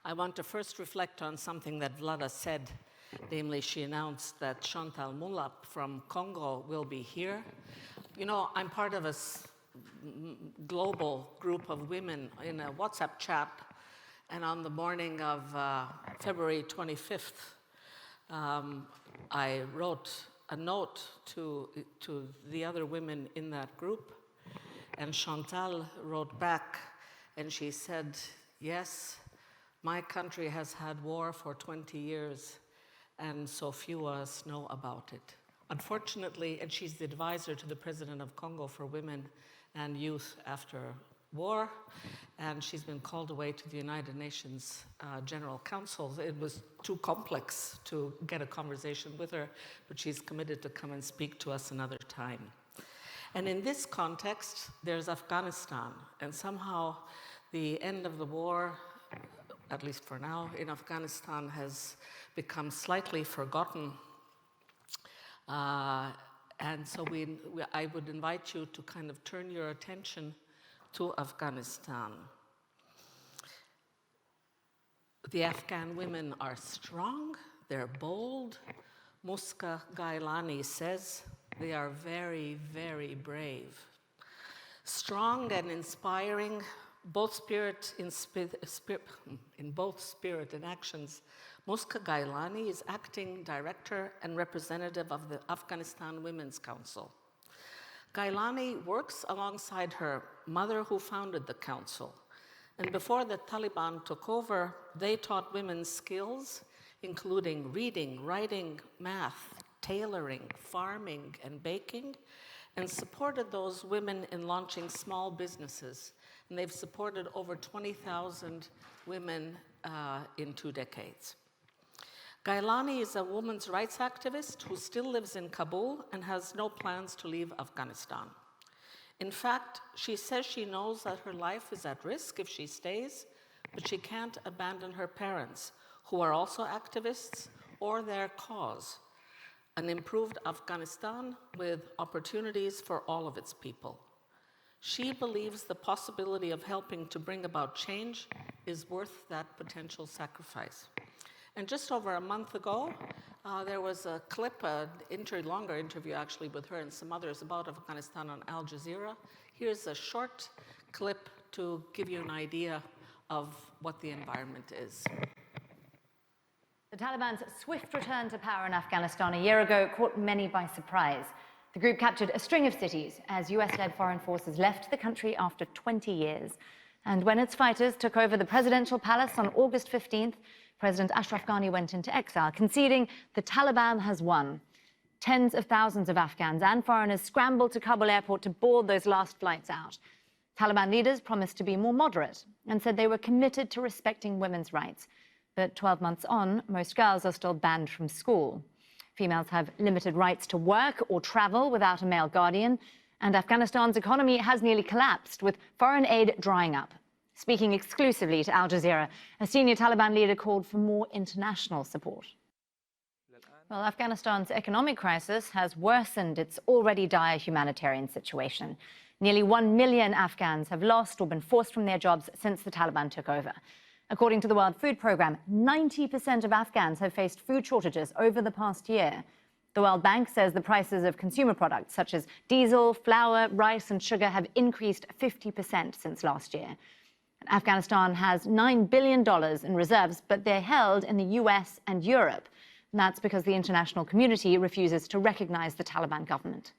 I want to first reflect on something that Vlada said, namely she announced that Chantal Moulap from Congo will be here. You know, I'm part of a global group of women in a WhatsApp chat, and on the morning of February 25th, I wrote a note to the other women in that group, and Chantal wrote back, and she said, yes, my country has had war for 20 years, and so few of us know about it. Unfortunately, and she's the advisor to the President of Congo for women and youth after war, and she's been called away to the United Nations General Council. It was too complex to get a conversation with her, but she's committed to come and speak to us another time. And in this context, there's Afghanistan, and somehow the end of the war, at least for now, in Afghanistan has become slightly forgotten. And so I would invite you to kind of turn your attention to Afghanistan. The Afghan women are strong, they're bold. Muska Gailani says they are very, very brave. Strong and inspiring, in both spirit and actions. Muska Gailani is acting director and representative of the Afghanistan Women's Council. Gailani works alongside her mother, who founded the council. And before the Taliban took over, they taught women skills, including reading, writing, math, tailoring, farming, and baking, and supported those women in launching small businesses. And they've supported over 20,000 women in 2 decades. Gailani is a women's rights activist who still lives in Kabul and has no plans to leave Afghanistan. In fact, she says she knows that her life is at risk if she stays, but she can't abandon her parents, who are also activists, or their cause, an improved Afghanistan with opportunities for all of its people. She believes the possibility of helping to bring about change is worth that potential sacrifice. And just over a month ago, there was a clip, a longer interview actually with her and some others about Afghanistan on Al Jazeera. Here's a short clip to give you an idea of what the environment is. The Taliban's swift return to power in Afghanistan a year ago caught many by surprise. The group captured a string of cities as US-led foreign forces left the country after 20 years. And when its fighters took over the presidential palace on August 15th, President Ashraf Ghani went into exile, conceding the Taliban has won. Tens of thousands of Afghans and foreigners scrambled to Kabul airport to board those last flights out. Taliban leaders promised to be more moderate and said they were committed to respecting women's rights. But 12 months on, most girls are still banned from school. Females have limited rights to work or travel without a male guardian. And Afghanistan's economy has nearly collapsed, with foreign aid drying up. Speaking exclusively to Al Jazeera, a senior Taliban leader called for more international support. Well, Afghanistan's economic crisis has worsened its already dire humanitarian situation. Nearly 1 million Afghans have lost or been forced from their jobs since the Taliban took over. According to the World Food Programme, 90% of Afghans have faced food shortages over the past year. The World Bank says the prices of consumer products such as diesel, flour, rice and sugar have increased 50% since last year. Afghanistan has $9 billion in reserves, but they're held in the US and Europe. And that's because the international community refuses to recognize the Taliban government.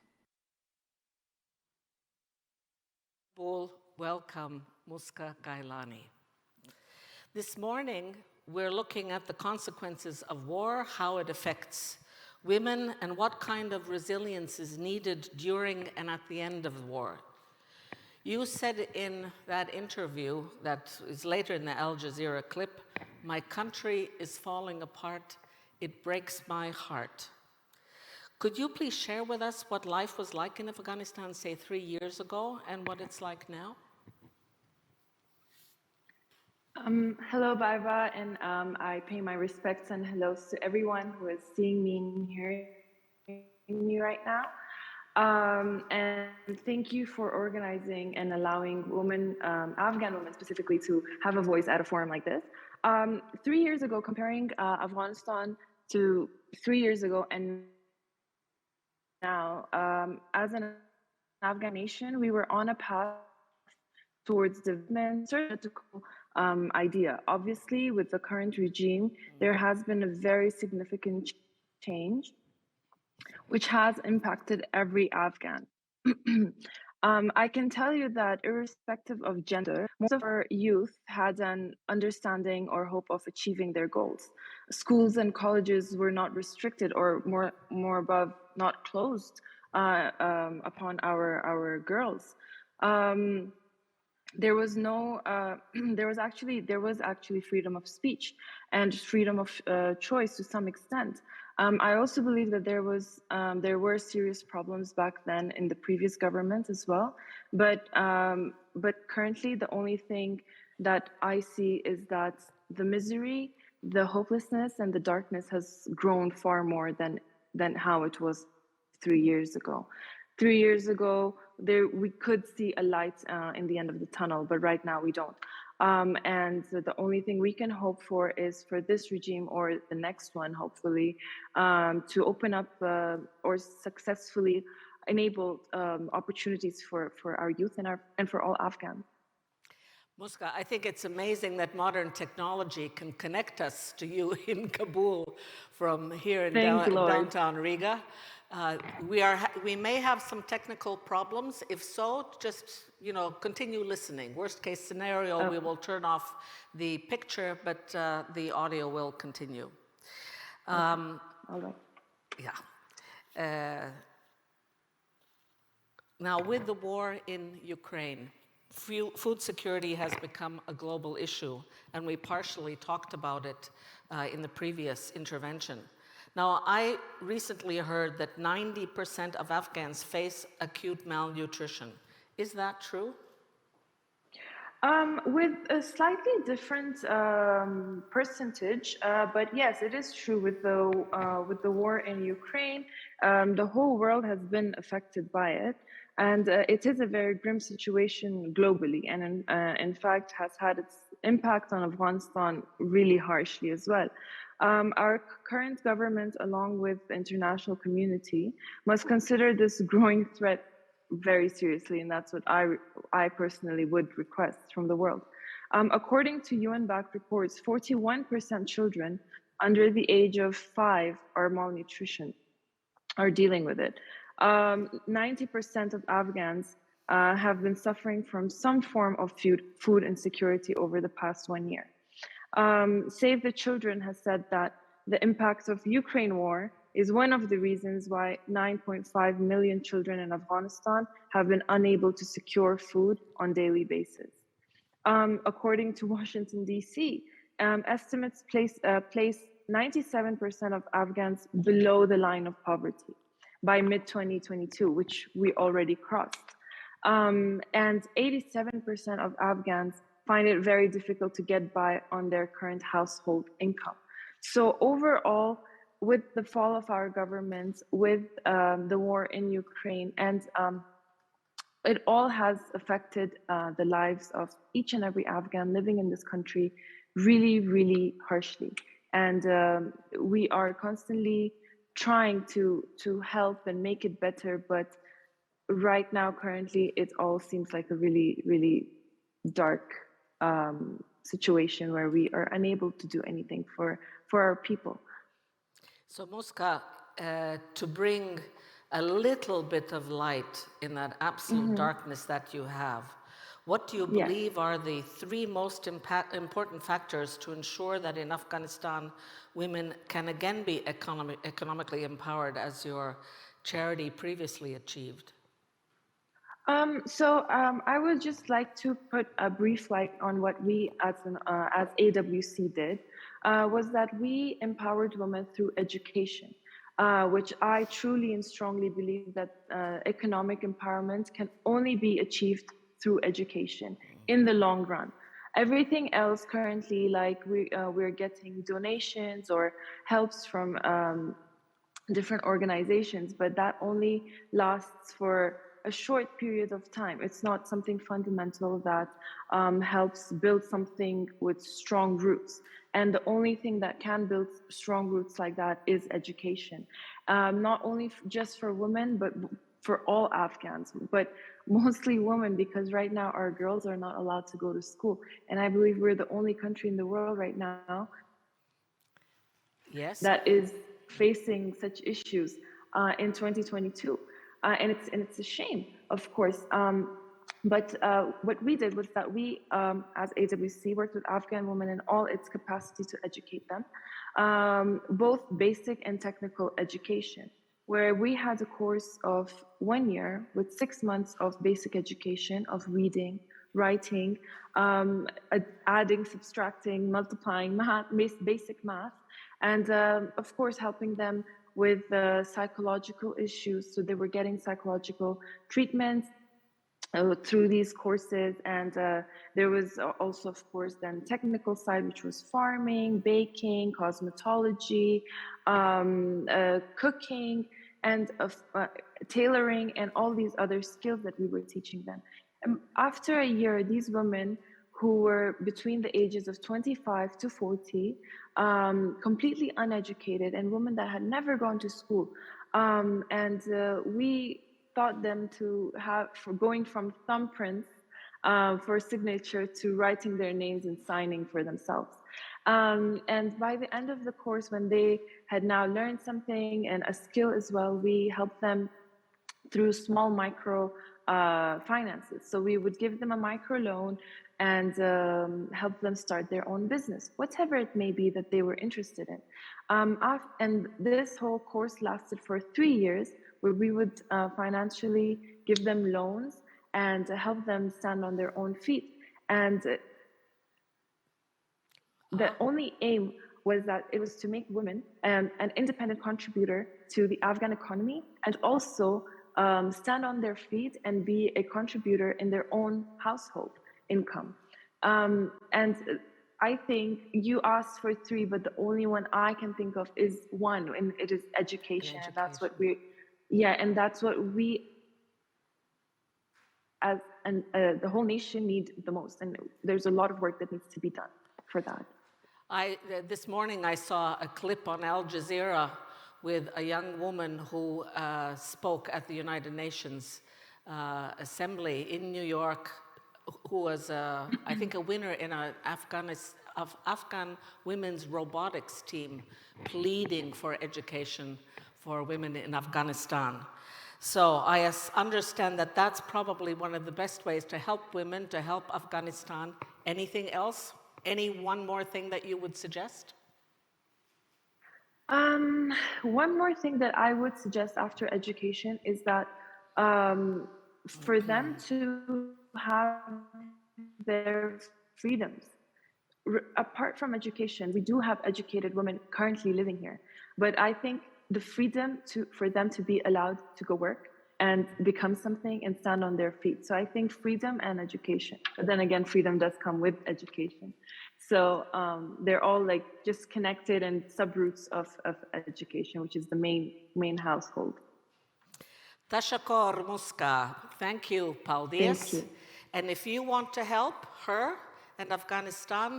Welcome, Muska Gailani. This morning, we're looking at the consequences of war, how it affects women, and what kind of resilience is needed during and at the end of the war. You said in that interview that is later in the Al Jazeera clip, "My country is falling apart. It breaks my heart." Could you please share with us what life was like in Afghanistan, say 3 years ago, and what it's like now? Hello, Baiba, and I pay my respects and hellos to everyone who is seeing me and hearing me right now. And thank you for organizing and allowing women, Afghan women specifically, to have a voice at a forum like this. 3 years ago, comparing Afghanistan to 3 years ago and now, as an Afghan nation, we were on a path towards development, political idea. Obviously, with the current regime, there has been a very significant change, which has impacted every Afghan. I can tell you that irrespective of gender, most of our youth had an understanding or hope of achieving their goals. Schools and colleges were not restricted, or more above, not closed upon our girls. There was no there was actually freedom of speech and freedom of choice to some extent. I also believe that there were serious problems back then in the previous government as well, but currently the only thing that I see is that the misery, the hopelessness, and the darkness has grown far more than how it was 3 years ago. 3 years ago, we could see a light in the end of the tunnel, but right now we don't. And the only thing we can hope for is for this regime or the next one, hopefully, to open up or successfully enable opportunities for our youth and for all Afghans. Muska, I think it's amazing that modern technology can connect us to you in Kabul from here in downtown Riga. We may have some technical problems. If so, just continue listening. Worst case scenario, we will turn off the picture, but the audio will continue. All right. Yeah. Now, with the war in Ukraine, food security has become a global issue, and we partially talked about it in the previous intervention. Now, I recently heard that 90% of Afghans face acute malnutrition. Is that true? With a slightly different percentage, but yes, it is true. With the war in Ukraine, the whole world has been affected by it, and it is a very grim situation globally, and in fact has had its impact on Afghanistan really harshly as well. Our current government, along with the international community, must consider this growing threat very seriously, and that's what I personally would request from the world. According to UN-backed reports, 41% children under the age of 5 are dealing with it. 90% of Afghans have been suffering from some form of food insecurity over the past 1 year. Save the Children has said that the impact of Ukraine war is one of the reasons why 9.5 million children in Afghanistan have been unable to secure food on daily basis. According to Washington, D.C., estimates place 97% of Afghans below the line of poverty by mid-2022, which we already crossed. And 87% of Afghans find it very difficult to get by on their current household income. So overall, with the fall of our government, with the war in Ukraine, and it all has affected the lives of each and every Afghan living in this country really, really harshly. And we are constantly trying to help and make it better, but right now, currently, it all seems like a really, really dark situation where we are unable to do anything for our people. So, Muska, to bring a little bit of light in that absolute darkness that you have, what do you believe are the 3 most important factors to ensure that in Afghanistan women can again be economically empowered, as your charity previously achieved? I would just like to put a brief light on what we as AWC did, was that we empowered women through education, which I truly and strongly believe that economic empowerment can only be achieved through education in the long run. Everything else currently, like we're getting donations or helps from different organizations, but that only lasts for a short period of time. It's not something fundamental that helps build something with strong roots. And the only thing that can build strong roots like that is education. Not only just for women, but for all Afghans, but mostly women, because right now our girls are not allowed to go to school. And I believe we're the only country in the world right now that is facing such issues in 2022. And it's a shame, of course. But what we did was that we, as AWC, worked with Afghan women in all its capacity to educate them, both basic and technical education, where we had a course of 1 year with 6 months of basic education of reading, writing, adding, subtracting, multiplying, math, basic math, and of course helping them with psychological issues. So they were getting psychological treatments through these courses, and there was also, of course, then technical side, which was farming, baking, cosmetology, cooking, and tailoring, and all these other skills that we were teaching them. And after a year, these women who were between the ages of 25 to 40, completely uneducated, and women that had never gone to school, and we taught them to have, for going from thumbprints for signature to writing their names and signing for themselves. And by the end of the course, when they had now learned something and a skill as well, we helped them through small micro finances. So we would give them a micro loan and help them start their own business, whatever it may be that they were interested in. And this whole course lasted for 3 years, where we would financially give them loans and help them stand on their own feet. And the only aim was that it was to make women an independent contributor to the Afghan economy, and also stand on their feet and be a contributor in their own household income. And I think you asked for 3, but the only one I can think of is 1, and it is education. And that's what and that's what we, as the whole nation, need the most. And there's a lot of work that needs to be done for that. This morning I saw a clip on Al Jazeera with a young woman who spoke at the United Nations Assembly in New York, who was, I think, a winner in an Afghan women's robotics team, pleading for education for women in Afghanistan. So I understand that that's probably one of the best ways to help women, to help Afghanistan. Anything else? Any one more thing that you would suggest? One more thing that I would suggest after education is that for them to have their freedoms. Apart from education, we do have educated women currently living here, but I think the freedom for them to be allowed to go work and become something and stand on their feet. So I think freedom and education, but then again, freedom does come with education. So they're all like just connected and subroots of education, which is the main household. Tashakor Muska. Thank you, Paldies. Thank you. And if you want to help her and Afghanistan,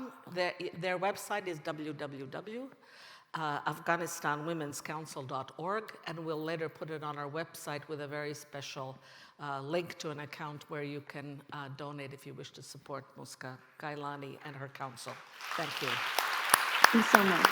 their website is www.afghanistanwomenscouncil.org, and we'll later put it on our website with a very special link to an account where you can donate if you wish to support Muska Gailani and her council. Thank you. Thank you so much.